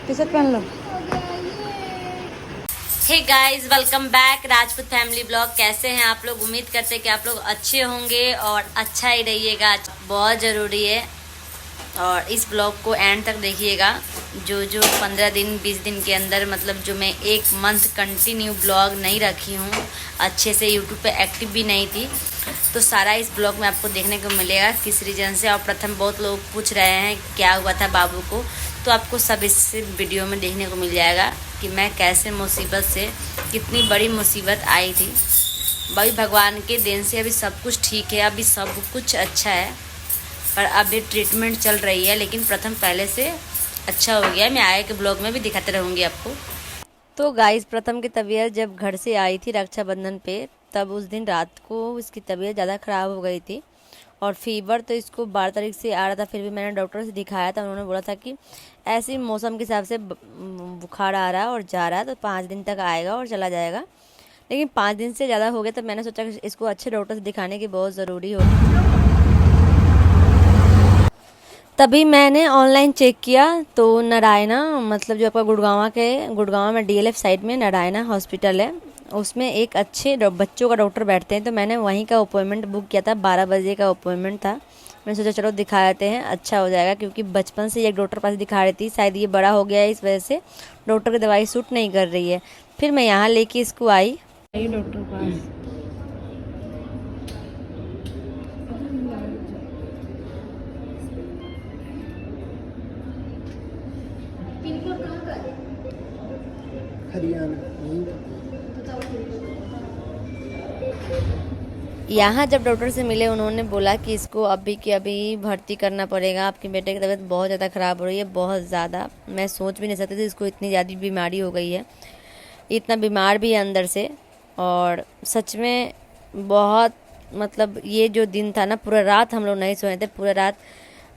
T shirt पहन लो। Hey guys, welcome back Rajput family vlog. कैसे हैं आप लोग? उम्मीद करते हैं कि आप लोग अच्छे होंगे और अच्छा ही रहिएगा, बहुत ज़रूरी है। और इस ब्लॉग को एंड तक देखिएगा। जो 15 दिन 20 दिन के अंदर, मतलब जो मैं 1 मंथ कंटिन्यू ब्लॉग नहीं रखी हूँ, अच्छे से यूट्यूब पे एक्टिव भी नहीं थी, तो सारा इस ब्लॉग में आपको देखने को मिलेगा किस रीज़न से। और प्रथम बहुत लोग पूछ रहे हैं क्या हुआ था बाबू को, तो आपको सब इस वीडियो में देखने को मिल जाएगा कि मैं कैसे मुसीबत से, कितनी बड़ी मुसीबत आई थी। भाई भगवान के देन से अभी सब कुछ ठीक है, अभी सब कुछ अच्छा है, पर अभी ट्रीटमेंट चल रही है। लेकिन प्रथम पहले से अच्छा हो गया। मैं आगे के ब्लॉग में भी दिखाते रहूँगी आपको। तो गाइस, प्रथम की तबीयत जब घर से आई थी रक्षाबंधन पे, तब उस दिन रात को इसकी तबीयत ज़्यादा ख़राब हो गई थी और फीवर तो इसको 12 तारीख से आ रहा था। फिर भी मैंने डॉक्टर से दिखाया था, उन्होंने बोला था कि ऐसे मौसम के हिसाब से बुखार आ रहा है और जा रहा है, तो 5 दिन तक आएगा और चला जाएगा। लेकिन 5 दिन से ज़्यादा हो गया, तो मैंने सोचा कि इसको अच्छे डॉक्टर से दिखाने की बहुत ज़रूरी होगी। तभी मैंने ऑनलाइन चेक किया तो नारायणा, मतलब जो आपका गुड़गांव में DLF साइड में नारायणा हॉस्पिटल है, उसमें एक अच्छे बच्चों का डॉक्टर बैठते हैं। तो मैंने वहीं का अपॉइंटमेंट बुक किया था, 12 बजे का अपॉइंटमेंट था। मैंने सोचा चलो दिखा देते हैं, अच्छा हो जाएगा, क्योंकि बचपन से एक डॉक्टर पास दिखा रही थी, शायद ये बड़ा हो गया है, इस वजह से डॉक्टर की दवाई सूट नहीं कर रही है। फिर मैं यहाँ लेके इसको आई डॉक्टर पास। यहाँ जब डॉक्टर से मिले, उन्होंने बोला कि इसको अभी के अभी भर्ती करना पड़ेगा, आपके बेटे की तबीयत बहुत ज़्यादा ख़राब हो रही है, बहुत ज़्यादा। मैं सोच भी नहीं सकती थी इसको इतनी ज़्यादा बीमारी हो गई है, इतना बीमार भी है अंदर से। और सच में बहुत, मतलब ये जो दिन था ना, पूरा रात हम लोग नहीं सोए थे, पूरा रात,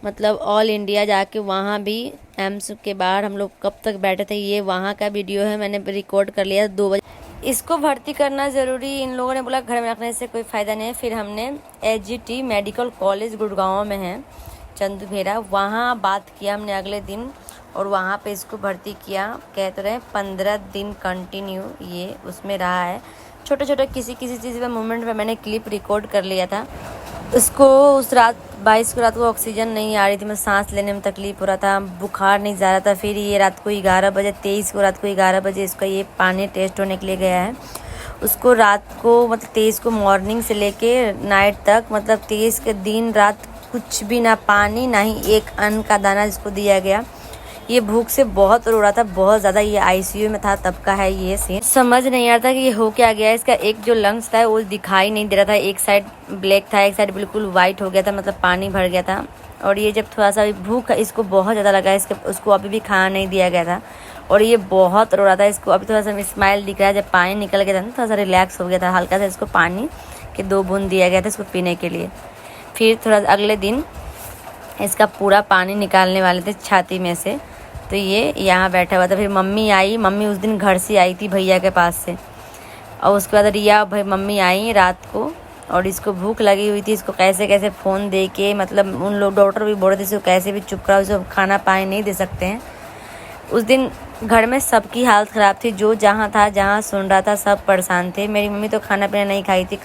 मतलब ऑल इंडिया जाके वहाँ भी एम्स के बाहर हम लोग कब तक बैठे थे, ये वहाँ का वीडियो है, मैंने रिकॉर्ड कर लिया 2 बजे। इसको भर्ती करना ज़रूरी, इन लोगों ने बोला घर में रखने से कोई फ़ायदा नहीं है। फिर हमने SGT मेडिकल कॉलेज गुड़गांव में है, चंदुभेरा, वहाँ बात किया हमने अगले दिन और वहाँ पे इसको भर्ती किया। कहते रहे 15 दिन कंटिन्यू ये उसमें रहा है। छोटे छोटे किसी चीज़ पे मोमेंट में मैंने क्लिप रिकॉर्ड कर लिया था। इसको उस रात 22 को रात को ऑक्सीजन नहीं आ रही थी, मैं सांस लेने में तकलीफ़ हो रहा था, बुखार नहीं जा रहा था। फिर ये रात को 11 बजे 23 को रात को 11 बजे इसका ये पानी टेस्ट होने के लिए गया है। उसको रात को, मतलब 23 को मॉर्निंग से लेके नाइट तक, मतलब 23 के दिन रात कुछ भी ना पानी, ना ही एक अन्न का दाना जिसको दिया गया। ये भूख से बहुत रो रहा था, बहुत ज़्यादा। ये ICU में था तब का है ये सीन। समझ नहीं आ रहा था कि ये हो क्या गया। इसका एक जो लंग्स था वो दिखाई नहीं दे रहा था, एक साइड ब्लैक था, एक साइड बिल्कुल वाइट हो गया था, मतलब पानी भर गया था। और ये जब थोड़ा सा भूख इसको बहुत ज़्यादा लगा, उसको अभी भी खाना नहीं दिया गया था और ये बहुत रो रहा था। इसको अभी थोड़ा सा स्माइल दिख रहा है, जब पानी निकल गया था ना थोड़ा सा रिलैक्स हो गया था, हल्का सा इसको पानी के 2 बूंद दिया गया था इसको पीने के लिए। फिर थोड़ा अगले दिन इसका पूरा पानी निकालने वाले थे छाती में से, तो ये यहाँ बैठा हुआ था। फिर मम्मी आई, मम्मी उस दिन घर से आई थी भैया के पास से, और उसके बाद रिया भाई मम्मी आई रात को, और इसको भूख लगी हुई थी। इसको कैसे कैसे फ़ोन दे के, मतलब उन लोग डॉक्टर भी बोल रहे थे इसको कैसे भी चुप कराओ, इसको खाना पानी नहीं दे सकते हैं। उस दिन घर में सबकी हालत ख़राब थी, जो जहाँ था, जहाँ सुन रहा था, सब परेशान थे। मेरी मम्मी तो खाना पीना नहीं खाई थी,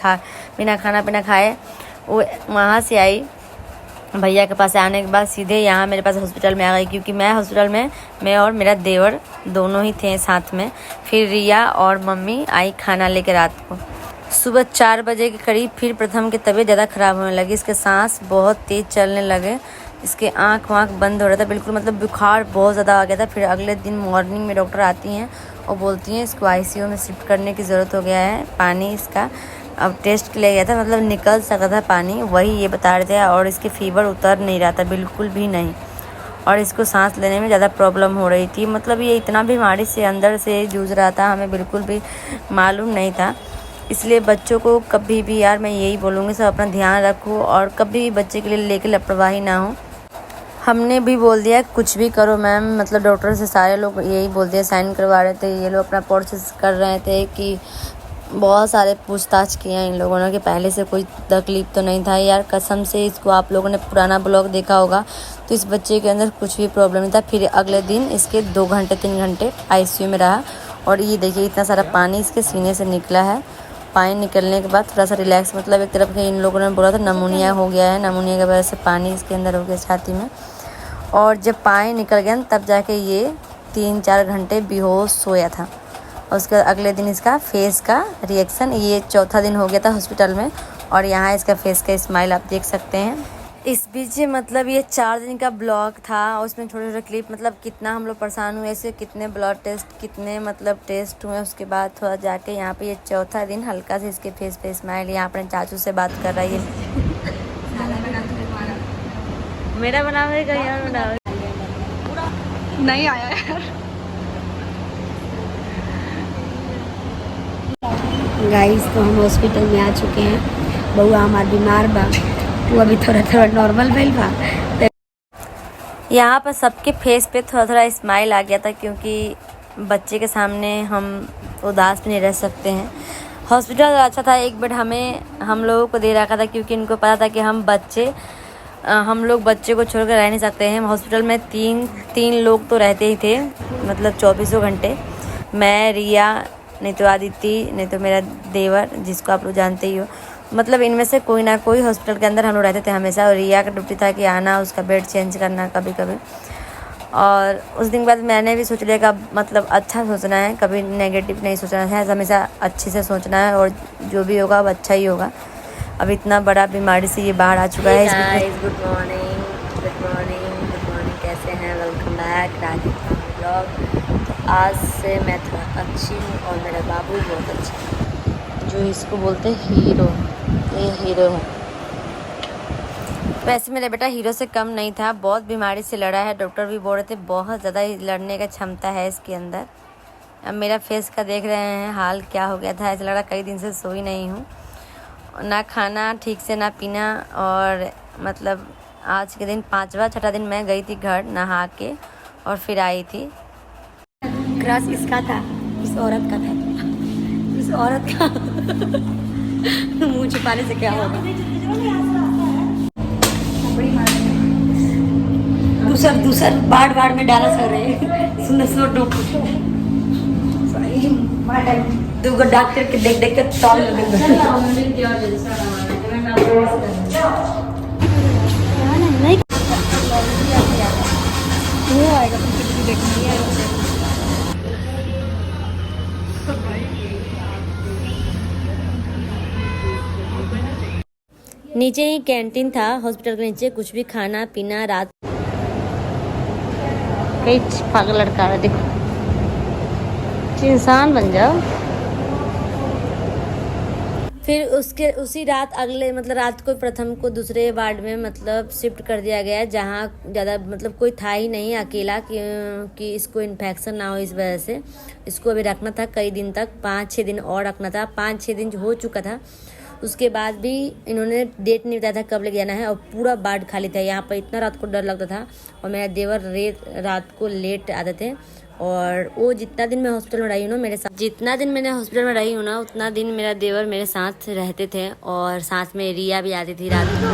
बिना खाना पीना खाए वो वहाँ से आई। भैया के पास आने के बाद सीधे यहाँ मेरे पास हॉस्पिटल में आ गई, क्योंकि मैं हॉस्पिटल में, मैं और मेरा देवर दोनों ही थे साथ में। फिर रिया और मम्मी आई खाना लेकर रात को। सुबह 4 बजे के करीब फिर प्रथम की तबीयत ज़्यादा ख़राब होने लगी, इसके सांस बहुत तेज़ चलने लगे, इसके आँख वाँख बंद हो रहा था बिल्कुल, मतलब बुखार बहुत ज़्यादा आ गया था। फिर अगले दिन मॉर्निंग में डॉक्टर आती हैं और बोलती हैं इसको ICU में शिफ्ट करने की ज़रूरत हो गया है। पानी इसका अब टेस्ट के लिए गया था, मतलब निकल सका था पानी, वही ये बता रहे थे। और इसके फीवर उतर नहीं रहा था बिल्कुल भी नहीं, और इसको सांस लेने में ज़्यादा प्रॉब्लम हो रही थी। मतलब ये इतना बीमारी से अंदर से जूझ रहा था, हमें बिल्कुल भी मालूम नहीं था। इसलिए बच्चों को कभी भी, यार मैं यही बोलूँगी, सब अपना ध्यान रखो और कभी भी बच्चे के लिए लेकर लापरवाही ना हो। हमने भी बोल दिया कुछ भी करो मैम, मतलब डॉक्टर से सारे लोग यही बोल दिया, साइन करवा रहे थे, ये लोग अपना प्रोसेस कर रहे थे कि बहुत सारे पूछताछ किए हैं इन लोगों ने कि पहले से कोई तकलीफ तो नहीं था। यार कसम से, इसको आप लोगों ने पुराना ब्लॉग देखा होगा तो इस बच्चे के अंदर कुछ भी प्रॉब्लम नहीं था। फिर अगले दिन इसके 2 घंटे 3 घंटे आईसीयू में रहा। और ये देखिए इतना सारा पानी इसके सीने से निकला है। पानी निकलने के बाद थोड़ा सा रिलैक्स, मतलब एक तरफ के इन लोगों ने बोला था नमूनिया हो गया है, नमूनिया की वजह से पानी इसके अंदर हो गया छाती में। और जब पानी निकल गया तब जाके ये 3-4 घंटे बेहोश सोया था। और उसके अगले दिन इसका फेस का रिएक्शन, ये चौथा दिन हो गया था हॉस्पिटल में। और यहाँ इसका फेस का स्माइल आप देख सकते हैं। इस बीच मतलब ये 4 दिन का ब्लॉग था और उसमें छोटे छोटे क्लिप, मतलब कितना हम लोग परेशान हुए ऐसे, कितने ब्लड टेस्ट, कितने मतलब टेस्ट हुए। उसके बाद थोड़ा जाके यहाँ पे ये चौथा दिन हल्का से इसके फेस पे स्माइल। यहाँ अपने चाचू से बात कर रही है। मेरा बना हुआ कहीं और बना नहीं आया यार। गाइस तो हम हॉस्पिटल में आ चुके हैं। बउआ हमार बीमार बा, वो अभी थोड़ा नॉर्मल भइल बा। यहाँ पर सबके फेस पे थोड़ा थोड़ा स्माइल आ गया था, क्योंकि बच्चे के सामने हम उदास भी नहीं रह सकते हैं। हॉस्पिटल अच्छा था, एक बेड हम लोगों को दे रखा था, क्योंकि इनको पता था कि हम लोग बच्चे को छोड़कर रह नहीं सकते हैं। हॉस्पिटल में तीन लोग तो रहते ही थे, मतलब 24 घंटे। मैं, रिया, नहीं तो आदित्य, नहीं तो मेरा देवर जिसको आप लोग जानते ही हो। मतलब इनमें से कोई ना कोई हॉस्पिटल के अंदर हम लोग रहते थे हमेशा। और रिया का ड्यूटी था कि आना, उसका बेड चेंज करना कभी कभी। और उस दिन के बाद मैंने भी सोच लिया कि अब मतलब अच्छा सोचना है, कभी नेगेटिव नहीं सोचना है, हमेशा अच्छे से सोचना है। और जो भी होगा अब अच्छा ही होगा। अब इतना बड़ा बीमारी से ये बाहर आ चुका है। Good morning, good morning, good morning, कैसे हैं? Welcome back Rajasthan blog. तो आज से मैं थोड़ा अच्छी हूँ और मेरा बाबू बहुत अच्छा है, जो इसको बोलते हैं हीरो। ये हीरो है। वैसे मेरा बेटा हीरो से कम नहीं था, बहुत बीमारी से लड़ा है। डॉक्टर भी बोल रहे थे बहुत ज़्यादा लड़ने का क्षमता है इसके अंदर। अब मेरा फेस का देख रहे हैं हाल क्या हो गया था। ऐसा लग रहा कई दिन से सोई नहीं हूँ, ना खाना ठीक से ना पीना। और मतलब आज के दिन 5वां-6वां दिन मैं गई थी घर नहा के और फिर आई थी। क्रश इसका था, इस औरत का था। इस औरत का मुंह छुपाने से क्या होगा। दूसर बाढ़ में डाला सर रहे सुनो दूगो डॉक्टर के देख के तौल नीचे ही कैंटीन था हॉस्पिटल के नीचे, कुछ भी खाना पीना रात। कई पागल लड़का है, देखो इंसान बन जाओ। फिर उसी रात मतलब रात को प्रथम को दूसरे वार्ड में मतलब शिफ्ट कर दिया गया, जहाँ ज़्यादा मतलब कोई था ही नहीं, अकेला कि इसको इन्फेक्शन ना हो। इस वजह से इसको अभी रखना था कई दिन तक, 5-6 दिन और रखना था। 5-6 दिन हो चुका था, उसके बाद भी इन्होंने डेट नहीं बताया था कब लेके जाना है। और पूरा वार्ड खाली था। यहाँ पर इतना रात को डर लगता था। और मेरा देवर रात को लेट आते थे। और वो जितना दिन मैं हॉस्पिटल में रही हूँ ना, मेरे साथ जितना दिन मैंने हॉस्पिटल में रही हूँ ना, उतना दिन मेरा देवर मेरे साथ रहते थे। और साथ में रिया भी आती थी रात को।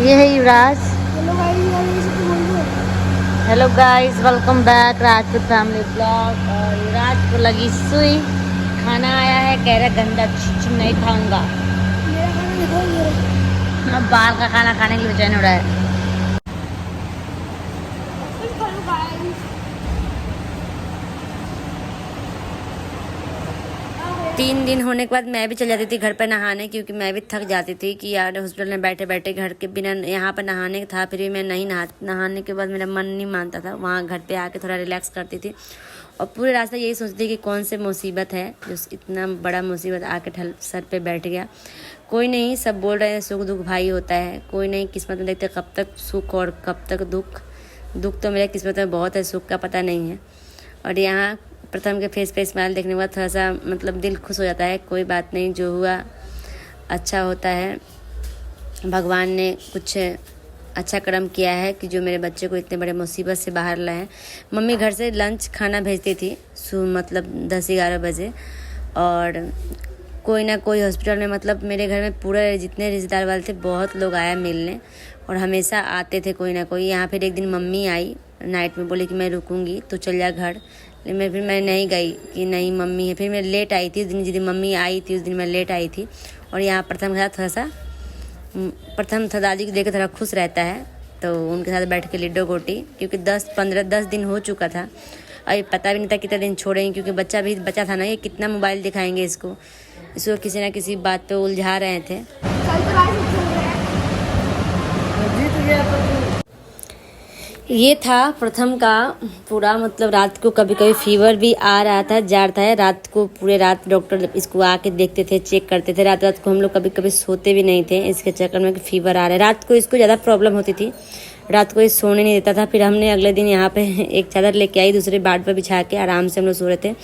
ये है Yuvraj. Hello guys, welcome back Rajput family vlog. और युवराज को लगी सुई, खाना आया है, कह रहा गंदा नहीं खाऊंगा। अब बाहर का खाना खाने के लिए बेचैन हो रहा है। तीन दिन होने के बाद मैं भी चली जाती थी घर पर नहाने, क्योंकि मैं भी थक जाती थी कि यार हॉस्पिटल में बैठे बैठे घर के बिना। यहाँ पर नहाने था, फिर भी मैं नहीं नहाने के बाद मेरा मन नहीं मानता था। वहाँ घर पे आके थोड़ा रिलैक्स करती थी और पूरे रास्ते यही सोचती थी कि कौन से मुसीबत है जो इतना बड़ा मुसीबत आके सर पे बैठ गया। कोई नहीं, सब बोल रहे हैं सुख दुख भाई होता है। कोई नहीं, किस्मत में देखते कब तक सुख और कब तक दुख। दुख तो मेरे किस्मत में बहुत है, सुख का पता नहीं है। और यहाँ प्रथम के फेस पे स्माइल देखने के बाद थोड़ा सा मतलब दिल खुश हो जाता है। कोई बात नहीं, जो हुआ अच्छा होता है। भगवान ने कुछ अच्छा कर्म किया है कि जो मेरे बच्चे को इतने बड़े मुसीबत से बाहर लाए हैं। मम्मी घर से लंच खाना भेजती थी मतलब 10-11 बजे, और कोई ना कोई हॉस्पिटल में, मतलब मेरे घर में पूरे जितने रिश्तेदार वाले थे बहुत लोग आया मिलने, और हमेशा आते थे कोई ना कोई। यहाँ फिर एक दिन मम्मी आई नाइट में, बोली कि मैं रुकूंगी तो चल जा घर, लेकिन फिर मैं नहीं गई कि नहीं मम्मी है। फिर मैं लेट आई थी उस दिन, जिस दिन मम्मी आई थी उस दिन मैं लेट आई थी। और यहाँ प्रथम के साथ प्रथम था दादी को देकर थोड़ा खुश रहता है, तो उनके साथ बैठ के लिड्डो गोटी, क्योंकि 10 दिन हो चुका था। अभी पता भी नहीं था कितने दिन छोड़ेंगे, क्योंकि बच्चा भी बच्चा था ना, ये कितना मोबाइल दिखाएंगे इसको किसी ना किसी बात पे उलझा रहे थे। ये था प्रथम का पूरा, मतलब रात को कभी कभी फीवर भी आ रहा था, जा रहा था। रात को पूरे रात डॉक्टर इसको आके देखते थे, चेक करते थे। रात को हम लोग कभी कभी सोते भी नहीं थे इसके चक्कर में कि फीवर आ रहा है। रात को इसको ज़्यादा प्रॉब्लम होती थी, रात को ये सोने नहीं देता था। फिर हमने अगले दिन यहाँ पे एक चादर लेके आई, दूसरे बेड पर बिछा के आराम से हम लोग सो रहे थे।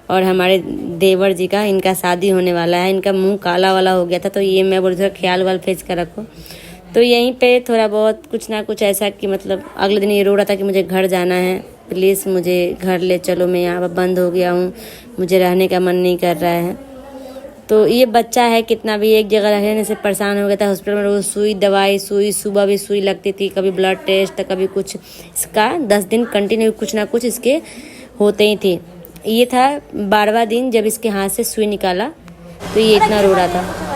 और हमारे देवर जी का, इनका शादी होने वाला है, इनका मुँह काला वाला हो गया था, तो ये मैं बोली थोड़ा ख्याल वाल फेंच कर रखो। तो यहीं पे थोड़ा बहुत कुछ ना कुछ ऐसा कि मतलब अगले दिन ये रो रहा था कि मुझे घर जाना है, प्लीज़ मुझे घर ले चलो, मैं यहाँ पर बंद हो गया हूँ, मुझे रहने का मन नहीं कर रहा है। तो ये बच्चा है, कितना भी एक जगह रहने से परेशान हो गया था। हॉस्पिटल में रोज सुई दवाई, सुबह भी सुई लगती थी, कभी ब्लड टेस्ट, कभी कुछ। इसका 10 दिन कंटिन्यू कुछ ना कुछ इसके होते ही थे। ये था 12वां दिन जब इसके हाथ से सुई निकाला, तो ये इतना रो रहा था।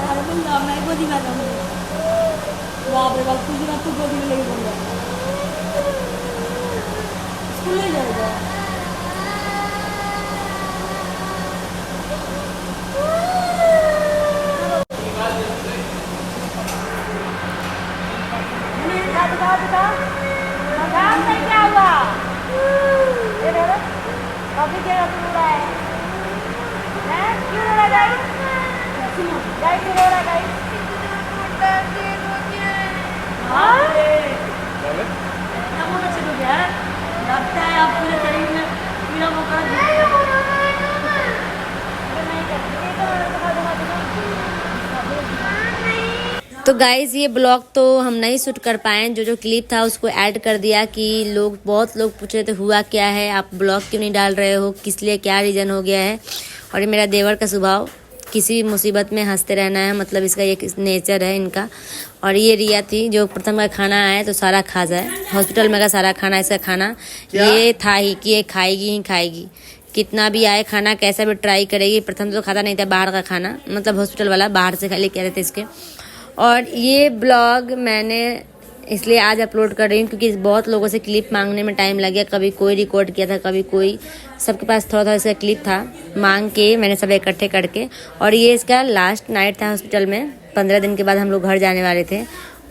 तो गाइज़ ये ब्लॉग तो हम नहीं शूट कर पाए, जो क्लिप था उसको ऐड कर दिया कि बहुत लोग पूछ रहे थे हुआ क्या है, आप ब्लॉग क्यों नहीं डाल रहे हो, किस लिए, क्या रीज़न हो गया है। और ये मेरा देवर का स्वभाव, किसी मुसीबत में हंसते रहना है, मतलब इसका एक नेचर है इनका। और ये रिया थी जो प्रथम का खाना आया तो सारा खा जाए, हॉस्पिटल में का सारा खाना, इसका खाना ये था ही कि ये खाएगी ही खाएगी, कितना भी आए खाना, कैसा भी ट्राई करेगी। प्रथम तो खाता नहीं था बाहर का खाना, मतलब हॉस्पिटल वाला बाहर से लेके आ रहे थे इसके। और ये ब्लॉग मैंने इसलिए आज अपलोड कर रही हूँ क्योंकि बहुत लोगों से क्लिप मांगने में टाइम लग गया, कभी कोई रिकॉर्ड किया था, कभी कोई, सबके पास थोड़ा थोड़ा इसका क्लिप था, मांग के मैंने सब इकट्ठे करके। और ये इसका लास्ट नाइट था हॉस्पिटल में। 15 दिन के बाद हम लोग घर जाने वाले थे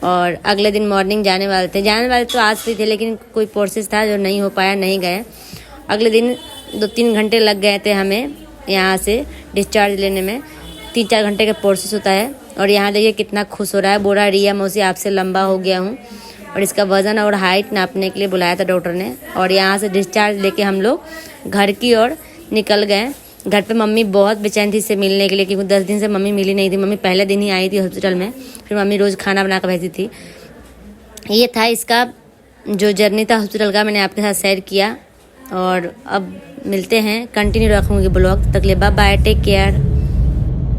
और अगले दिन मॉर्निंग जाने वाले तो आज भी थे, लेकिन कोई प्रोसेस था जो नहीं हो पाया, नहीं गए। अगले दिन 2-3 घंटे लग गए थे हमें यहाँ से डिस्चार्ज लेने में, 3-4 घंटे का प्रोसेस होता है। और यहाँ देखिए कितना खुश हो रहा है, बोल रहा रिया मौसी आपसे लंबा हो गया हूँ। और इसका वज़न और हाइट नापने के लिए बुलाया था डॉक्टर ने। और यहाँ से डिस्चार्ज लेके हम लोग घर की ओर निकल गए। घर पे मम्मी बहुत बेचैन थी इससे मिलने के लिए, क्योंकि 10 दिन से मम्मी मिली नहीं थी। मम्मी पहले दिन ही आई थी हॉस्पिटल में, फिर मम्मी रोज़ खाना बना कर भेजती थी। ये था इसका जो जर्नी था हॉस्पिटल का, मैंने आपके साथ शेयर किया। और अब मिलते हैं, कंटिन्यू रखूँगी ब्लॉग, तक ले बाय बाय, टेक केयर।